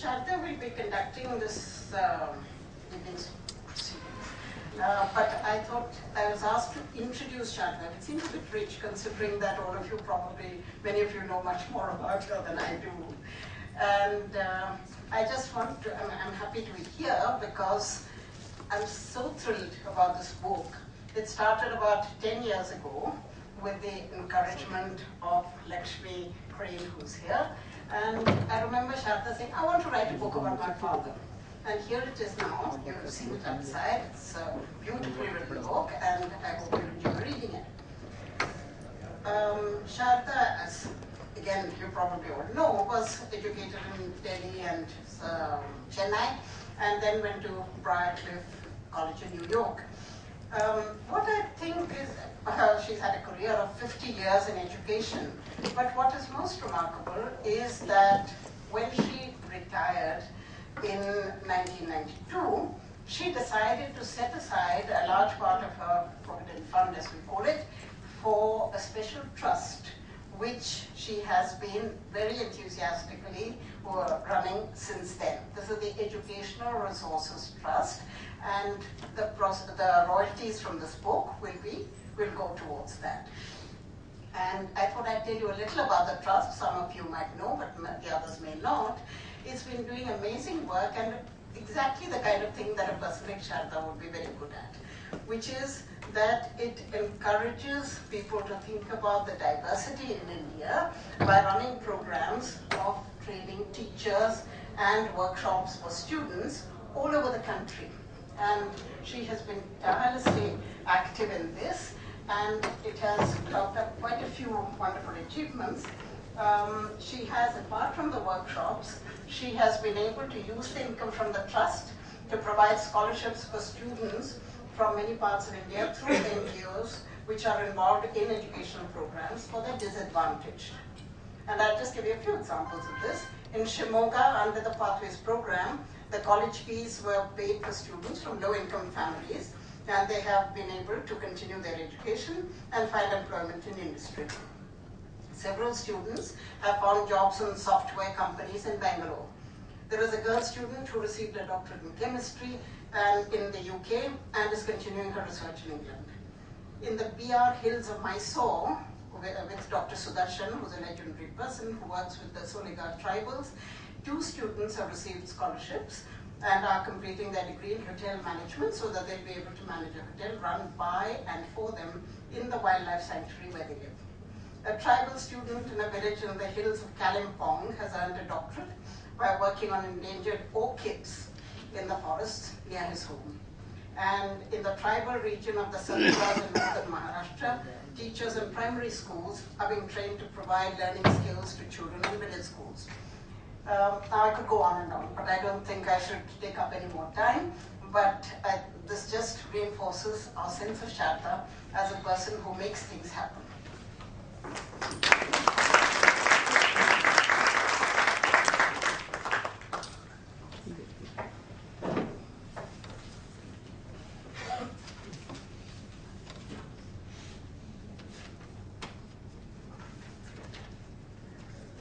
Shraddha will be conducting this evening's but I thought I was asked to introduce Shraddha. It seems a bit rich considering that all of you probably, many of you know much more about her than I do. And I just want to, I'm happy to be here because I'm so thrilled about this book. It started about 10 years ago with the encouragement of Lakshmi Crane, who's here. And I remember Shraddha saying, I want to write a book about my father. And here it is now. You have seen it outside. It's a beautifully written book, and I hope you enjoy reading it. Shraddha, as again you probably all know, was educated in Delhi and Chennai, and then went to Briarcliff College in New York. What I think is, she's had a career of 50 years in education, but what is most remarkable is that when she retired in 1992, she decided to set aside a large part of her provident fund, as we call it, for a special trust, which she has been very enthusiastically running since then. This is the Educational Resources Trust, and the royalties from this book will go towards that. And I thought I'd tell you a little about the trust. Some of you might know, but the others may not. It's been doing amazing work and exactly the kind of thing that a person like Shraddha would be very good at, which is that it encourages people to think about the diversity in India by running programs of training teachers and workshops for students all over the country. And she has been tirelessly active in this, and it has clocked up quite a few wonderful achievements. She has, apart from the workshops, she has been able to use the income from the trust to provide scholarships for students from many parts of India through NGOs which are involved in educational programs for the disadvantaged. And I'll just give you a few examples of this. In Shimoga, under the Pathways program, the college fees were paid for students from low-income families, and they have been able to continue their education and find employment in industry. Several students have found jobs in software companies in Bangalore. There is a girl student who received a doctorate in chemistry and in the UK and is continuing her research in England. In the BR Hills of Mysore, with Dr. Sudarshan, who's a legendary person who works with the Solega tribals, 2 students have received scholarships and are completing their degree in hotel management so that they'll be able to manage a hotel run by and for them in the wildlife sanctuary where they live. A tribal student in a village in the hills of Kalimpong has earned a doctorate by working on endangered orchids in the forests near his home. And in the tribal region of the Satpuras in northern Maharashtra, teachers in primary schools are being trained to provide learning skills to children in village schools. Now I could go on and on, but I don't think I should take up any more time. But this just reinforces our sense of Shraddha as a person who makes things happen.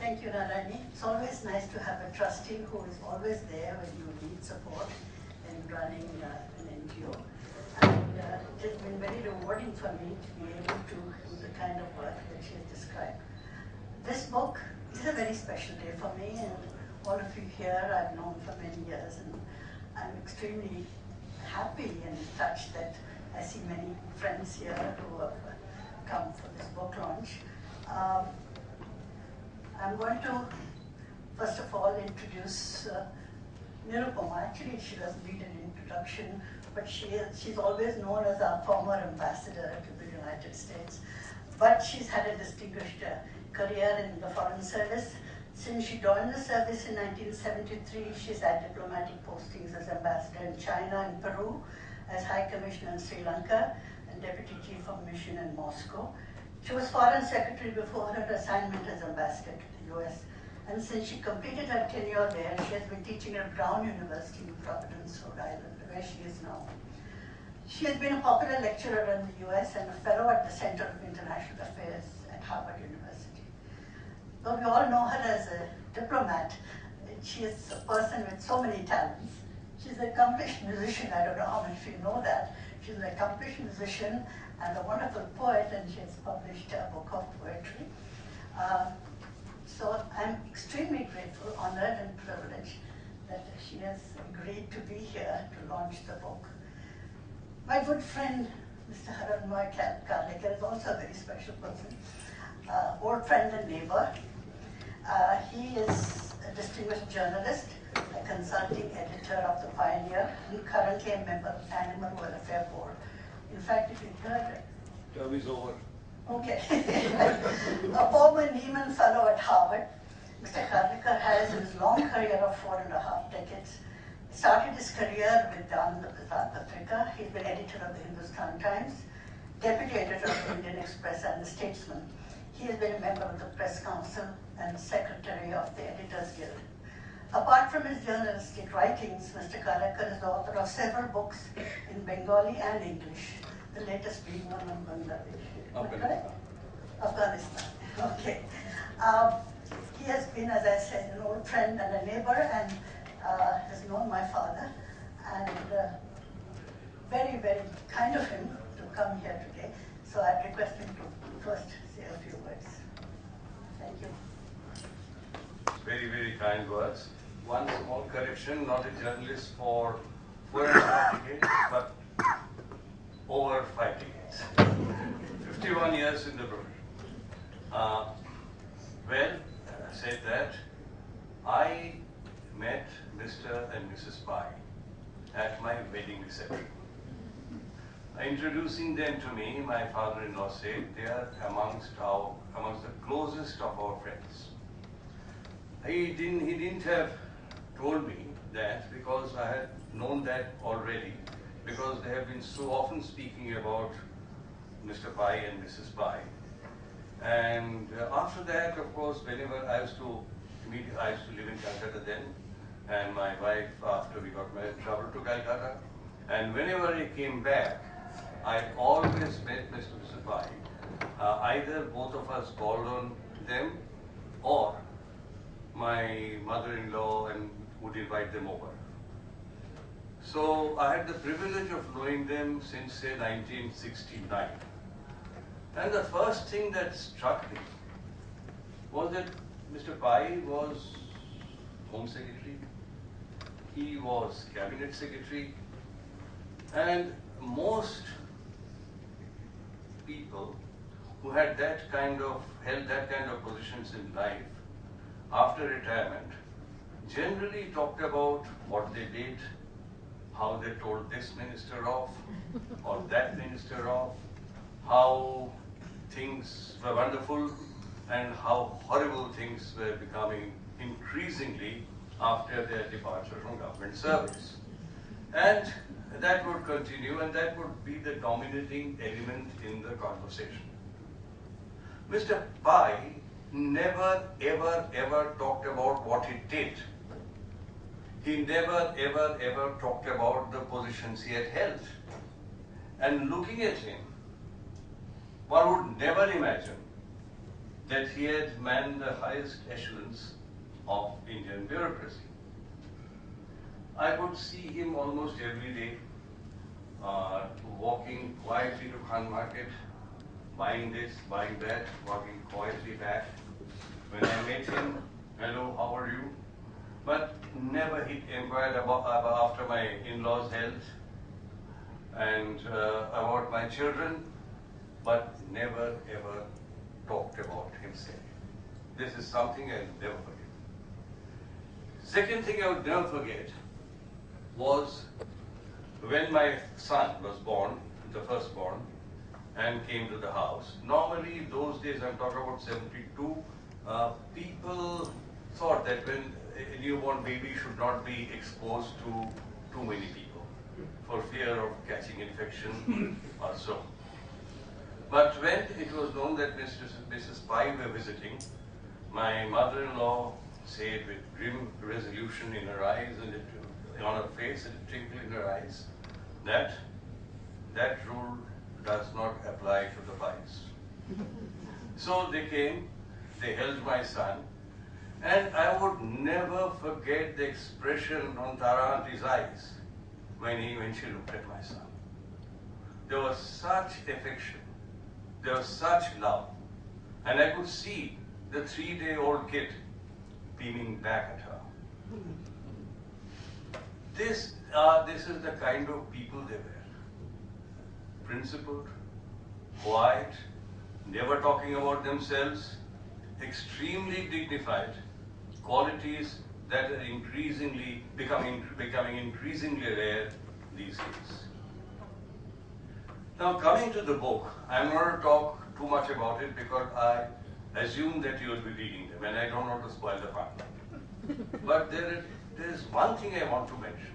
Thank you, Narayani. It's always nice to have a trustee who is always there when you need support in running an NGO. And it has been very rewarding for me to be able to do the kind of work that she has described. This book is a very special day for me, and all of you here I've known for many years, and I'm extremely happy and touched that I see many friends here who have come for this book launch. I'm going to, first of all, introduce Nirupama, actually she doesn't need an introduction, but she's always known as our former ambassador to the United States. But she's had a distinguished career in the Foreign Service. Since she joined the service in 1973, she's had diplomatic postings as ambassador in China and Peru, as High Commissioner in Sri Lanka, and Deputy Chief of Mission in Moscow. She was Foreign Secretary before her assignment as ambassador to the US. And since she completed her tenure there, she has been teaching at Brown University in Providence, Rhode Island, where she is now. She has been a popular lecturer in the US and a fellow at the Center of International Affairs at Harvard University. Though we all know her as a diplomat, she is a person with so many talents. She's an accomplished musician. I don't know how many of you know that. She's an accomplished musician and a wonderful poet, and she has published a book of poetry. So I'm extremely grateful, honored, and privileged that she has agreed to be here to launch the book. My good friend, Mr. Haranmoy Karlekar, is also a very special person, old friend and neighbor. He is a distinguished journalist, a consulting editor of The Pioneer, and currently a member of the Animal Welfare Board. In fact, if you heard, term is over. Okay. A former Neiman Fellow at Harvard, Mr. Karlekar has, in his long career of 4.5 decades, started his career with the Azad Patrika. He's been editor of the Hindustan Times, deputy editor of the Indian Express and the Statesman. He has been a member of the Press Council and secretary of the Editors Guild. Apart from his journalistic writings, Mr. Karlekar is the author of several books in Bengali and English, the latest being one on Bangladesh. Afghanistan. Okay. He has been, as I said, an old friend and a neighbor, and has known my father, and very, very kind of him to come here today. So I request him to first say a few words. Thank you. Very, very kind words. One small correction, not a journalist for 4.5 decades, but over 5 decades. 51 years in the profession. Well, said that, I met Mr. and Mrs. Pai at my wedding reception. Introducing them to me, my father-in-law said they are amongst the closest of our friends. He didn't have told me that because I had known that already, because they have been so often speaking about Mr. Pai and Mrs. Pai. And after that, of course, whenever I used to live in Calcutta then, and my wife, after we got married, traveled to Calcutta. And whenever I came back, I always met Mr. and Mrs. Pai. Either both of us called on them, or my mother-in-law and would invite them over. So I had the privilege of knowing them since, say, 1969. And the first thing that struck me was that Mr. Pai was Home Secretary, he was Cabinet Secretary, and most people who had held that kind of positions in life after retirement generally talked about what they did, how they told this minister off or that minister off, how things were wonderful and how horrible things were becoming increasingly after their departure from government service. And that would continue, and that would be the dominating element in the conversation. Mr. Pai never, ever talked about what he did. He never, ever talked about the positions he had held. And looking at him, one would never imagine that he had manned the highest echelons of Indian bureaucracy. I would see him almost every day, walking quietly to Khan Market, buying this, buying that, walking quietly back. When I met him, hello, how are you? But never he inquired after my in-laws' health and about my children, but never ever talked about himself. This is something I'll never forget. Second thing I would never forget was when my son was born, the firstborn, and came to the house. Normally, those days, I'm talking about 72, people thought that when a newborn baby should not be exposed to too many people for fear of catching infection or so. But when it was known that Mrs. Pai were visiting, my mother-in-law said with grim resolution in her eyes and on her face and a twinkle in her eyes, that that rule does not apply to the Pais. So they came, they held my son, and I would never forget the expression on Tara Auntie's eyes when she looked at my son. There was such affection, there was such love, and I could see the 3-day-old kid beaming back at her. This is the kind of people they were. Principled, quiet, never talking about themselves, extremely dignified, qualities that are increasingly becoming increasingly rare these days. Now coming to the book, I'm not going to talk too much about it because I assume that you will be reading them and I don't want to spoil the fun. But there is one thing I want to mention.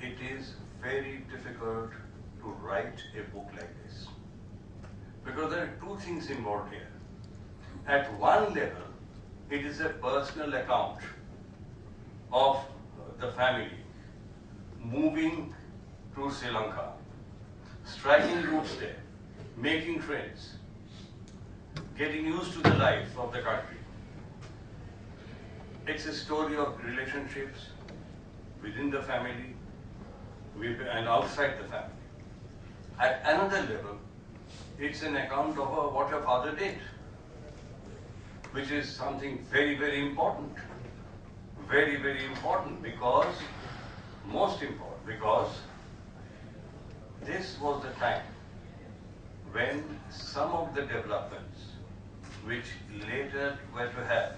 It is very difficult to write a book like this because there are two things involved here. At one level, it is a personal account of the family moving to Sri Lanka, striking roots there, making friends, getting used to the life of the country. It's a story of relationships within the family and outside the family. At another level, it's an account of what your father did, which is something very, very important. Very, very important because, most important, because this was the time when some of the developments which later were to have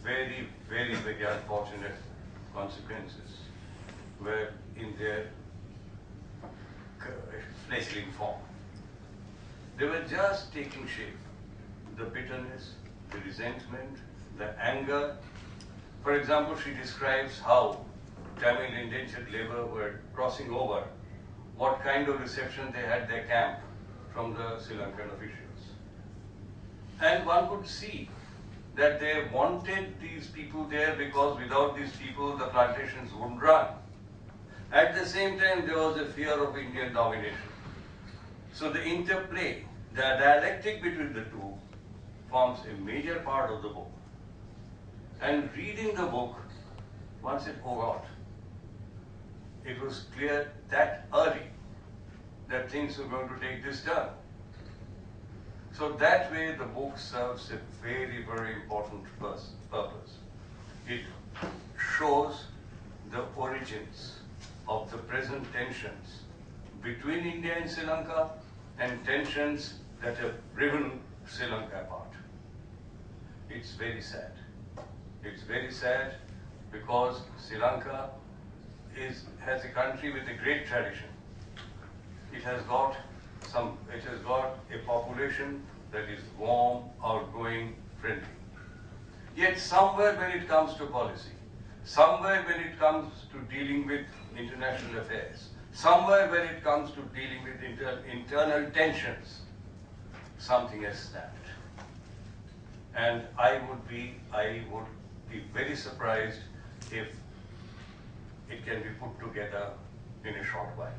very, very, very unfortunate consequences were in their fledgling form. They were just taking shape. The bitterness, the resentment, the anger. For example, she describes how Tamil indentured labor were crossing over, what kind of reception they had their camp from the Sri Lankan officials. And one could see that they wanted these people there because without these people the plantations wouldn't run. At the same time, there was a fear of Indian domination. So the interplay, the dialectic between the two forms a major part of the book. And reading the book, one said, oh God, it was clear that early that things were going to take this turn. So that way the book serves a very, very important purpose. It shows the origins of the present tensions between India and Sri Lanka and tensions that have driven Sri Lanka apart. It's very sad. It's very sad because Sri Lanka has a country with a great tradition. It has got a population that is warm, outgoing, friendly. Yet somewhere when it comes to policy, somewhere when it comes to dealing with international affairs, somewhere when it comes to dealing with internal tensions, something has snapped. And I would be very surprised if it can be put together in a short while.